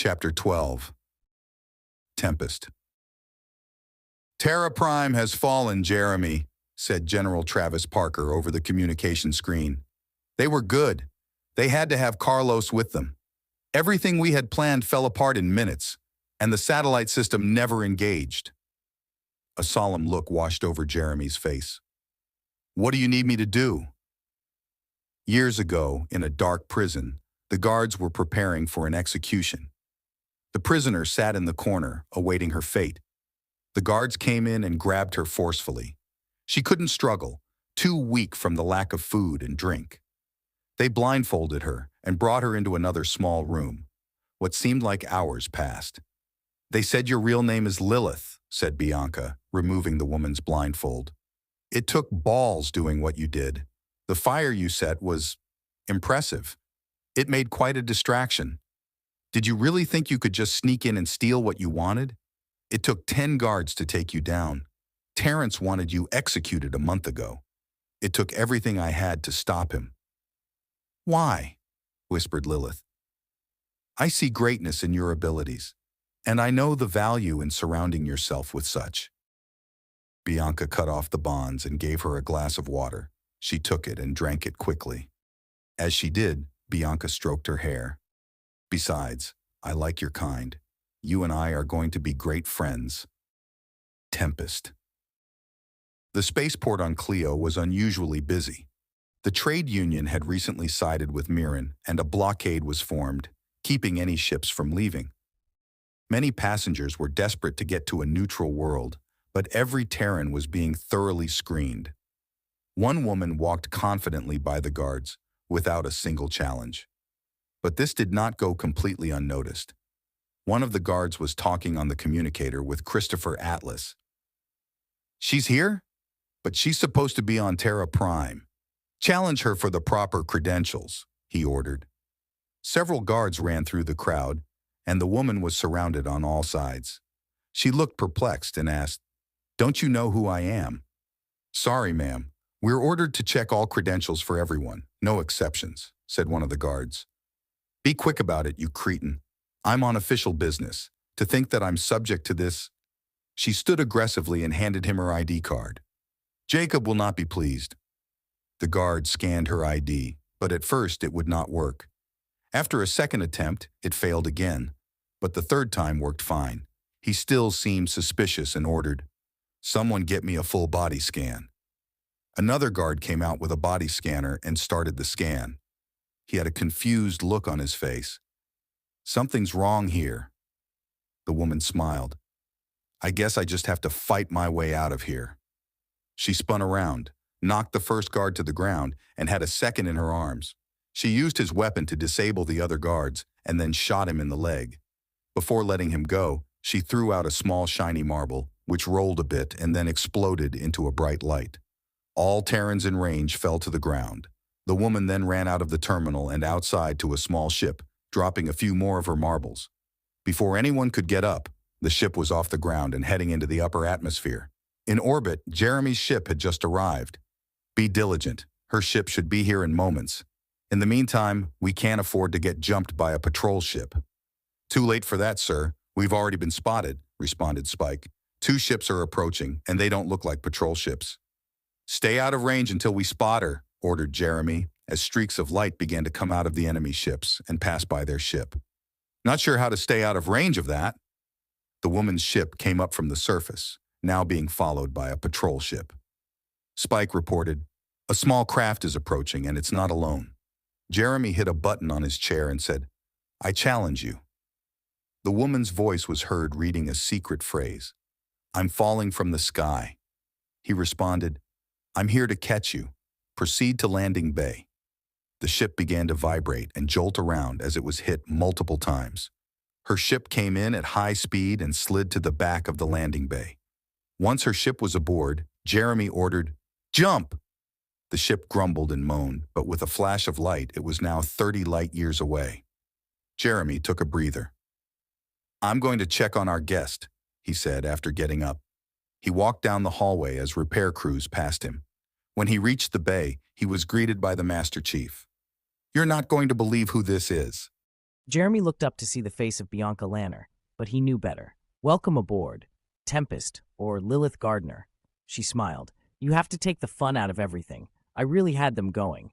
Chapter 12. Tempest. "Terra Prime has fallen, Jeremy," said General Travis Parker over the communication screen. "They were good. They had to have Carlos with them. Everything we had planned fell apart in minutes, and the satellite system never engaged." A solemn look washed over Jeremy's face. "What do you need me to do?" Years ago, in a dark prison, the guards were preparing for an execution. The prisoner sat in the corner, awaiting her fate. The guards came in and grabbed her forcefully. She couldn't struggle, too weak from the lack of food and drink. They blindfolded her and brought her into another small room. What seemed like hours passed. "They said your real name is Lilith," said Bianca, removing the woman's blindfold. "It took balls doing what you did. The fire you set was impressive. It made quite a distraction. Did you really think you could just sneak in and steal what you wanted? It took 10 guards to take you down. Terrence wanted you executed a month ago. It took everything I had to stop him." "Why?" whispered Lilith. "I see greatness in your abilities, and I know the value in surrounding yourself with such." Bianca cut off the bonds and gave her a glass of water. She took it and drank it quickly. As she did, Bianca stroked her hair. "Besides, I like your kind. You and I are going to be great friends." Tempest. The spaceport on Cleo was unusually busy. The trade union had recently sided with Meeran, and a blockade was formed, keeping any ships from leaving. Many passengers were desperate to get to a neutral world, but every Terran was being thoroughly screened. One woman walked confidently by the guards, without a single challenge. But this did not go completely unnoticed. One of the guards was talking on the communicator with Christopher Atlas. "She's here? But she's supposed to be on Terra Prime. Challenge her for the proper credentials," he ordered. Several guards ran through the crowd, and the woman was surrounded on all sides. She looked perplexed and asked, "Don't you know who I am?" "Sorry, ma'am. We're ordered to check all credentials for everyone, no exceptions," said one of the guards. "Be quick about it, you cretin. I'm on official business. To think that I'm subject to this—" She stood aggressively and handed him her ID card. "Jacob will not be pleased." The guard scanned her ID, but at first it would not work. After a second attempt, it failed again, but the third time worked fine. He still seemed suspicious and ordered, "Someone get me a full body scan." Another guard came out with a body scanner and started the scan. He had a confused look on his face. "Something's wrong here." The woman smiled. "I guess I just have to fight my way out of here." She spun around, knocked the first guard to the ground, and had a second in her arms. She used his weapon to disable the other guards and then shot him in the leg. Before letting him go, she threw out a small shiny marble, which rolled a bit and then exploded into a bright light. All Terrans in range fell to the ground. The woman then ran out of the terminal and outside to a small ship, dropping a few more of her marbles. Before anyone could get up, the ship was off the ground and heading into the upper atmosphere. In orbit, Jeremy's ship had just arrived. "Be diligent. Her ship should be here in moments. In the meantime, we can't afford to get jumped by a patrol ship." "Too late for that, sir. We've already been spotted," responded Spike. "2 ships are approaching, and they don't look like patrol ships." "Stay out of range until we spot her," ordered Jeremy, as streaks of light began to come out of the enemy ships and pass by their ship. "Not sure how to stay out of range of that." The woman's ship came up from the surface, now being followed by a patrol ship. Spike reported, "A small craft is approaching, and it's not alone." Jeremy hit a button on his chair and said, "I challenge you." The woman's voice was heard reading a secret phrase. "I'm falling from the sky." He responded, "I'm here to catch you. Proceed to landing bay." The ship began to vibrate and jolt around as it was hit multiple times. Her ship came in at high speed and slid to the back of the landing bay. Once her ship was aboard, Jeremy ordered, "Jump!" The ship grumbled and moaned, but with a flash of light, it was now 30 light years away. Jeremy took a breather. "I'm going to check on our guest," he said after getting up. He walked down the hallway as repair crews passed him. When he reached the bay, he was greeted by the Master Chief. "You're not going to believe who this is." Jeremy looked up to see the face of Bianca Lanner, but he knew better. "Welcome aboard, Tempest, or Lilith Gardner." She smiled. "You have to take the fun out of everything. I really had them going."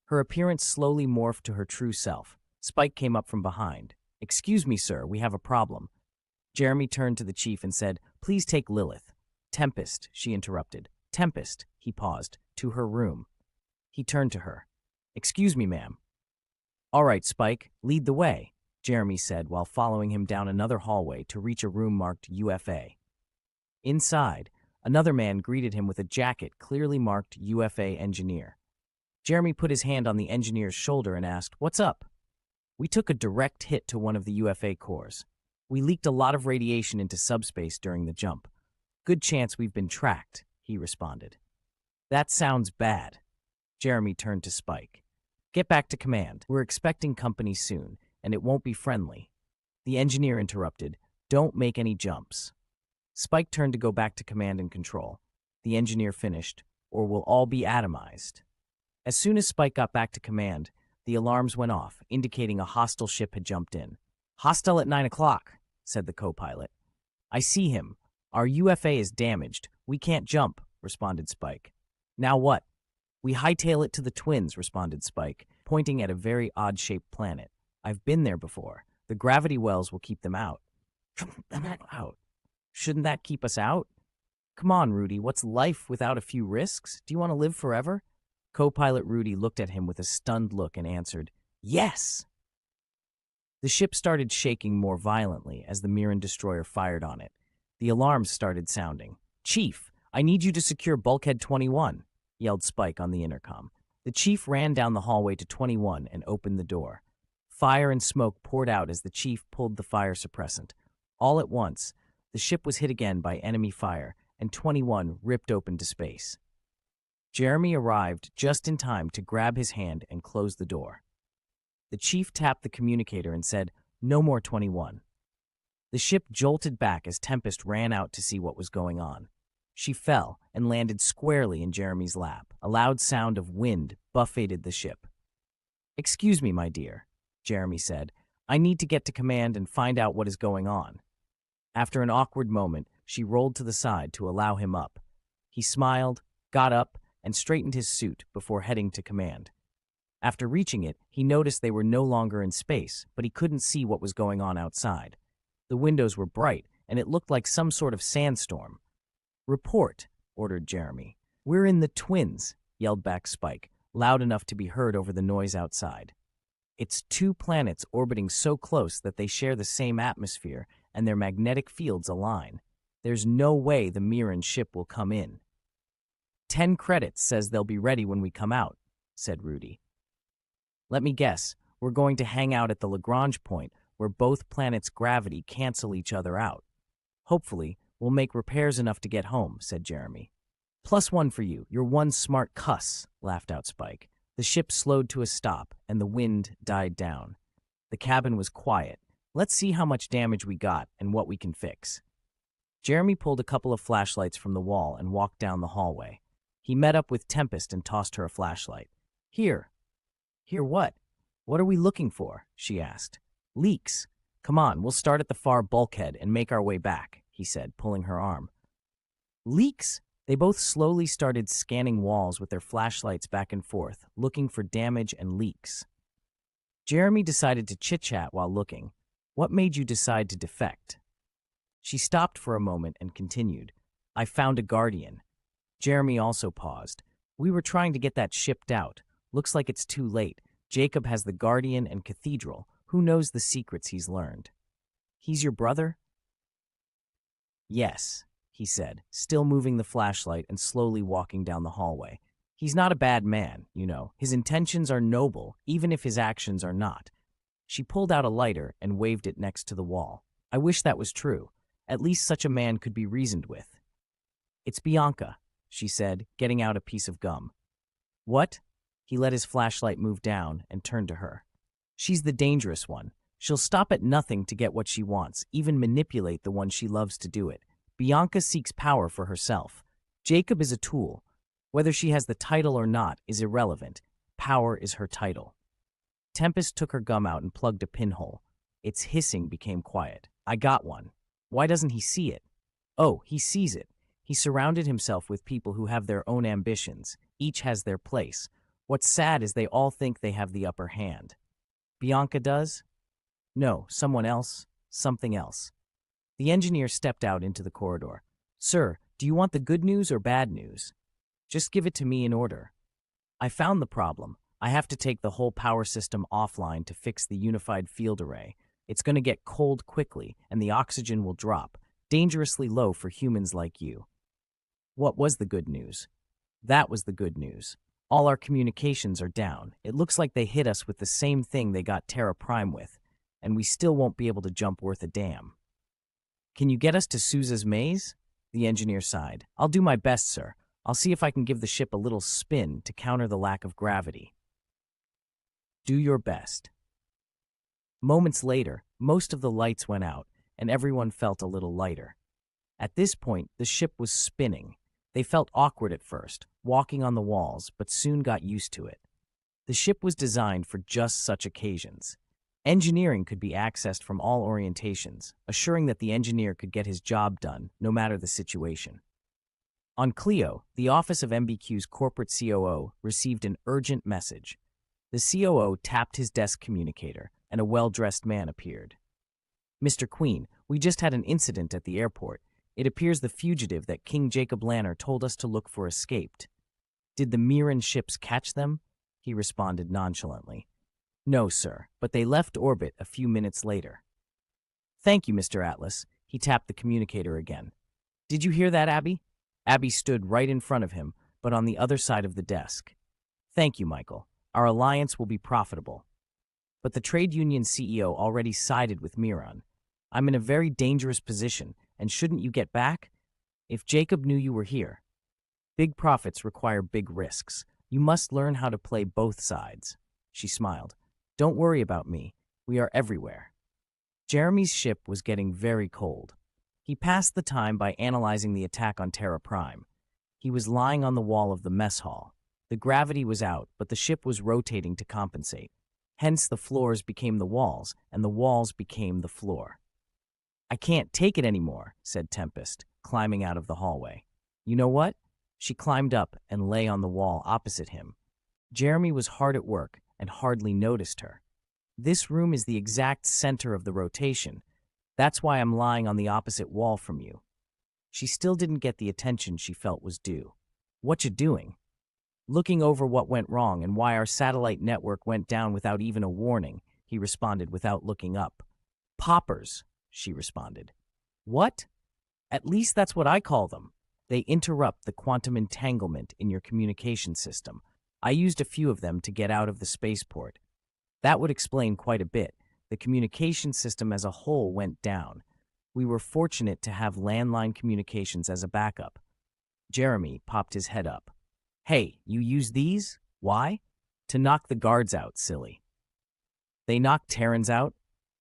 Her appearance slowly morphed to her true self. Spike came up from behind. "Excuse me, sir, we have a problem." Jeremy turned to the chief and said, "Please take Lilith." "Tempest," she interrupted. "Tempest," he paused, "to her room." He turned to her. "Excuse me, ma'am." "All right, Spike, lead the way," Jeremy said while following him down another hallway to reach a room marked UFA. Inside, another man greeted him with a jacket clearly marked UFA Engineer. Jeremy put his hand on the engineer's shoulder and asked, "What's up?" "We took a direct hit to one of the UFA cores. We leaked a lot of radiation into subspace during the jump. Good chance we've been tracked," he responded. "That sounds bad." Jeremy turned to Spike. "Get back to command. We're expecting company soon, and it won't be friendly." The engineer interrupted, "Don't make any jumps." Spike turned to go back to command and control. The engineer finished, "Or we'll all be atomized." As soon as Spike got back to command, the alarms went off, indicating a hostile ship had jumped in. "Hostile at 9 o'clock, said the co-pilot. "I see him. Our UFA is damaged. We can't jump," responded Spike. "Now what?" "We hightail it to the Twins," responded Spike, pointing at a very odd-shaped planet. "I've been there before. The gravity wells will keep them out." "Out? Shouldn't that keep us out?" "Come on, Rudy, what's life without a few risks? Do you want to live forever?" Co-pilot Rudy looked at him with a stunned look and answered, "Yes!" The ship started shaking more violently as the Meeran destroyer fired on it. The alarms started sounding. "Chief, I need you to secure Bulkhead 21, yelled Spike on the intercom. The chief ran down the hallway to 21 and opened the door. Fire and smoke poured out as the chief pulled the fire suppressant. All at once, the ship was hit again by enemy fire, and 21 ripped open to space. Jeremy arrived just in time to grab his hand and close the door. The chief tapped the communicator and said, "No more 21." The ship jolted back as Tempest ran out to see what was going on. She fell and landed squarely in Jeremy's lap. A loud sound of wind buffeted the ship. "Excuse me, my dear," Jeremy said. "I need to get to command and find out what is going on." After an awkward moment, she rolled to the side to allow him up. He smiled, got up, and straightened his suit before heading to command. After reaching it, he noticed they were no longer in space, but he couldn't see what was going on outside. The windows were bright, and it looked like some sort of sandstorm. "Report," ordered Jeremy. "We're in the Twins," yelled back Spike, loud enough to be heard over the noise outside. "It's two planets orbiting so close that they share the same atmosphere and their magnetic fields align. There's no way the Meeran ship will come in." 10 credits says they'll be ready when we come out, said Rudy. "Let me guess, we're going to hang out at the Lagrange point where both planets' gravity cancel each other out. Hopefully, we'll make repairs enough to get home," said Jeremy. "+1 for you, you're one smart cuss," laughed out Spike. The ship slowed to a stop, and the wind died down. The cabin was quiet. "Let's see how much damage we got and what we can fix." Jeremy pulled a couple of flashlights from the wall and walked down the hallway. He met up with Tempest and tossed her a flashlight. "Here." "Here what? What are we looking for?" she asked. "Leaks. Come on, we'll start at the far bulkhead and make our way back," he said, pulling her arm. "Leaks?" They both slowly started scanning walls with their flashlights back and forth, looking for damage and leaks. Jeremy decided to chit-chat while looking. "What made you decide to defect?" She stopped for a moment and continued. "I found a Guardian." Jeremy also paused. "We were trying to get that shipped out. Looks like it's too late. Jacob has the Guardian and Cathedral. Who knows the secrets he's learned?" "He's your brother?" "Yes," he said, still moving the flashlight and slowly walking down the hallway. "He's not a bad man, you know. His intentions are noble, even if his actions are not." She pulled out a lighter and waved it next to the wall. "I wish that was true. At least such a man could be reasoned with." "It's Bianca," she said, getting out a piece of gum. "What?" He let his flashlight move down and turned to her. "She's the dangerous one. She'll stop at nothing to get what she wants, even manipulate the one she loves to do it. Bianca seeks power for herself. Jacob is a tool. Whether she has the title or not is irrelevant. Power is her title." Tempest took her gum out and plugged a pinhole. Its hissing became quiet. I got one. Why doesn't he see it? Oh, he sees it. He surrounded himself with people who have their own ambitions. Each has their place. What's sad is they all think they have the upper hand. Bianca does? No, someone else, something else. The engineer stepped out into the corridor. Sir, do you want the good news or bad news? Just give it to me in order. I found the problem. I have to take the whole power system offline to fix the unified field array. It's going to get cold quickly, and the oxygen will drop, dangerously low for humans like you. What was the good news? That was the good news. All our communications are down. It looks like they hit us with the same thing they got Terra Prime with, and we still won't be able to jump worth a damn. Can you get us to Sousa's maze? The engineer sighed. I'll do my best, sir. I'll see if I can give the ship a little spin to counter the lack of gravity. Do your best. Moments later, most of the lights went out, and everyone felt a little lighter. At this point, the ship was spinning. They felt awkward at first, walking on the walls, but soon got used to it. The ship was designed for just such occasions. Engineering could be accessed from all orientations, assuring that the engineer could get his job done, no matter the situation. On Clio, the office of MBQ's corporate COO received an urgent message. The COO tapped his desk communicator, and a well-dressed man appeared. Mr. Queen, we just had an incident at the airport. It appears the fugitive that King Jacob Lanner told us to look for escaped. Did the Meeran ships catch them? He responded nonchalantly. No, sir, but they left orbit a few minutes later. Thank you, Mr. Atlas. He tapped the communicator again. Did you hear that, Abby? Abby stood right in front of him, but on the other side of the desk. Thank you, Michael. Our alliance will be profitable. But the trade union CEO already sided with Meeran. I'm in a very dangerous position, and shouldn't you get back? If Jacob knew you were here. Big profits require big risks. You must learn how to play both sides. She smiled. Don't worry about me. We are everywhere. Jeremy's ship was getting very cold. He passed the time by analyzing the attack on Terra Prime. He was lying on the wall of the mess hall. The gravity was out, but the ship was rotating to compensate. Hence, the floors became the walls, and the walls became the floor. I can't take it anymore, said Tempest, climbing out of the hallway. You know what? She climbed up and lay on the wall opposite him. Jeremy was hard at work and hardly noticed her. This room is the exact center of the rotation. That's why I'm lying on the opposite wall from you. She still didn't get the attention she felt was due. What you doing? Looking over what went wrong and why our satellite network went down without even a warning, he responded without looking up. Poppers, she responded. What? At least that's what I call them. They interrupt the quantum entanglement in your communication system. I used a few of them to get out of the spaceport. That would explain quite a bit. The communication system as a whole went down. We were fortunate to have landline communications as a backup. Jeremy popped his head up. Hey, you use these? Why? To knock the guards out, silly. They knock Terrans out?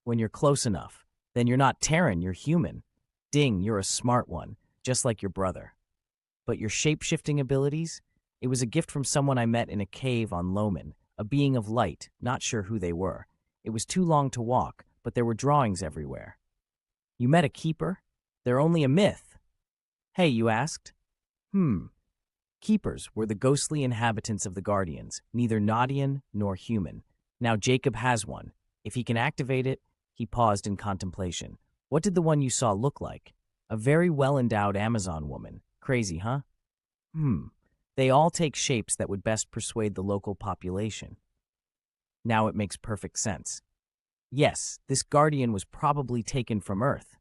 When you're close enough. Then you're not Terran, you're human. Ding, you're a smart one, just like your brother. But your shape-shifting abilities? It was a gift from someone I met in a cave on Loman, a being of light, not sure who they were. It was too long to walk, but there were drawings everywhere. You met a keeper? They're only a myth. Hey, you asked? Keepers were the ghostly inhabitants of the Guardians, neither Nadian nor human. Now Jacob has one. If he can activate it, he paused in contemplation. What did the one you saw look like? A very well-endowed Amazon woman. Crazy, huh? They all take shapes that would best persuade the local population. Now it makes perfect sense. Yes, this Guardian was probably taken from Earth.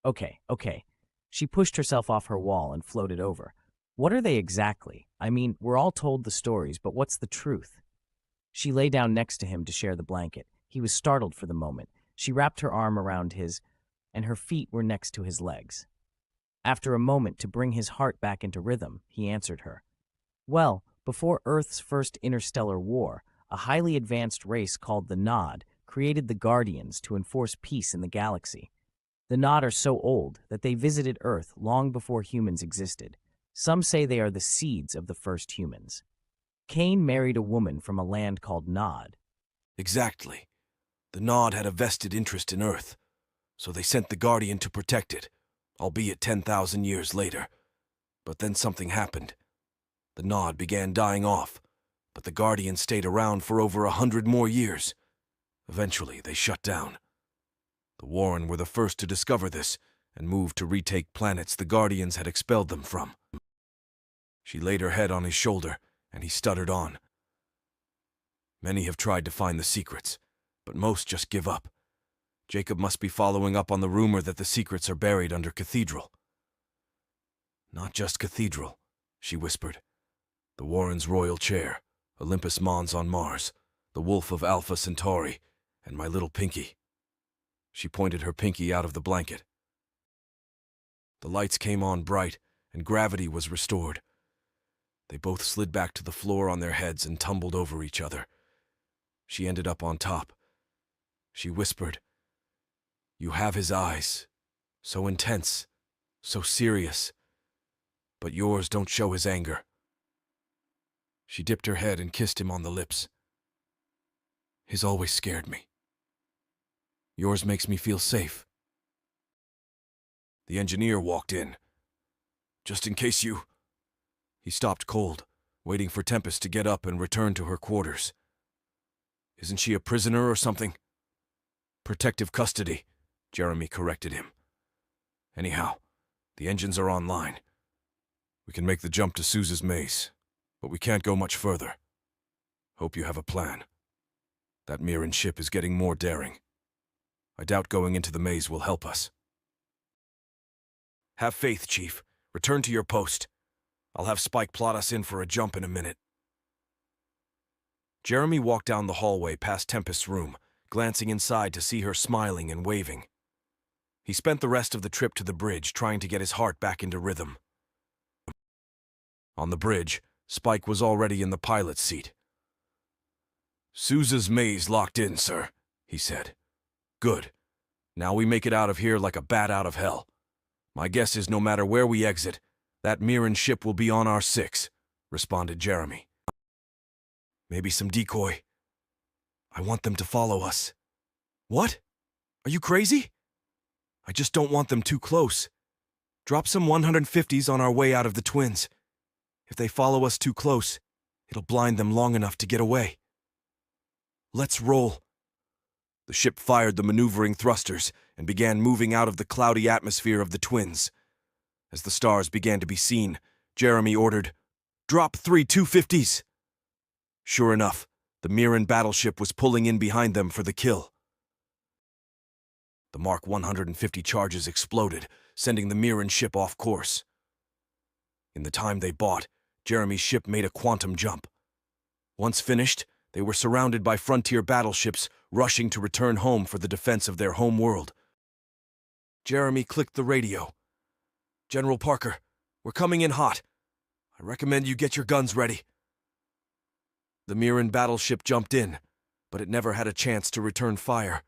Okay. She pushed herself off her wall and floated over. What are they exactly? I mean, we're all told the stories, but what's the truth? She lay down next to him to share the blanket. He was startled for the moment. She wrapped her arm around his, and her feet were next to his legs. After a moment to bring his heart back into rhythm, he answered her. Well, before Earth's first interstellar war, a highly advanced race called the Nod created the Guardians to enforce peace in the galaxy. The Nod are so old that they visited Earth long before humans existed. Some say they are the seeds of the first humans. Cain married a woman from a land called Nod. Exactly. The Nod had a vested interest in Earth, so they sent the Guardian to protect it, albeit 10,000 years later. But then something happened. The Nod began dying off, but the Guardian stayed around for over 100 more years. Eventually, they shut down. The Warren were the first to discover this and moved to retake planets the Guardians had expelled them from. She laid her head on his shoulder, and he stuttered on. Many have tried to find the secrets, but most just give up. Jacob must be following up on the rumor that the secrets are buried under Cathedral. Not just Cathedral, she whispered. The Warren's royal chair, Olympus Mons on Mars, the wolf of Alpha Centauri, and my little Pinky. She pointed her pinky out of the blanket. The lights came on bright, and gravity was restored. They both slid back to the floor on their heads and tumbled over each other. She ended up on top. She whispered, "You have his eyes, so intense, so serious, but yours don't show his anger." She dipped her head and kissed him on the lips. "His always scared me. Yours makes me feel safe." The engineer walked in. "Just in case you—" He stopped cold, waiting for Tempest to get up and return to her quarters. "Isn't she a prisoner or something?" "Protective custody," Jeremy corrected him. "Anyhow, the engines are online. We can make the jump to Sousa's maze, but we can't go much further. Hope you have a plan. That Meeran ship is getting more daring. I doubt going into the maze will help us." "Have faith, Chief. Return to your post. I'll have Spike plot us in for a jump in a minute." Jeremy walked down the hallway past Tempest's room, glancing inside to see her smiling and waving. He spent the rest of the trip to the bridge trying to get his heart back into rhythm. On the bridge, Spike was already in the pilot's seat. "Sousa's maze locked in, sir," he said. "Good. Now we make it out of here like a bat out of hell. My guess is no matter where we exit, that Meeran ship will be on our 6, responded Jeremy. "Maybe some decoy. I want them to follow us." "What? Are you crazy?" "I just don't want them too close. Drop some 150s on our way out of the Twins. If they follow us too close, it'll blind them long enough to get away." "Let's roll." The ship fired the maneuvering thrusters and began moving out of the cloudy atmosphere of the Twins. As the stars began to be seen, Jeremy ordered, "Drop 3 250s." Sure enough, the Meeran battleship was pulling in behind them for the kill. The Mark 150 charges exploded, sending the Meeran ship off course. In the time they bought, Jeremy's ship made a quantum jump. Once finished, they were surrounded by frontier battleships rushing to return home for the defense of their home world. Jeremy clicked the radio. "General Parker, we're coming in hot. I recommend you get your guns ready." The Meeran battleship jumped in, but it never had a chance to return fire.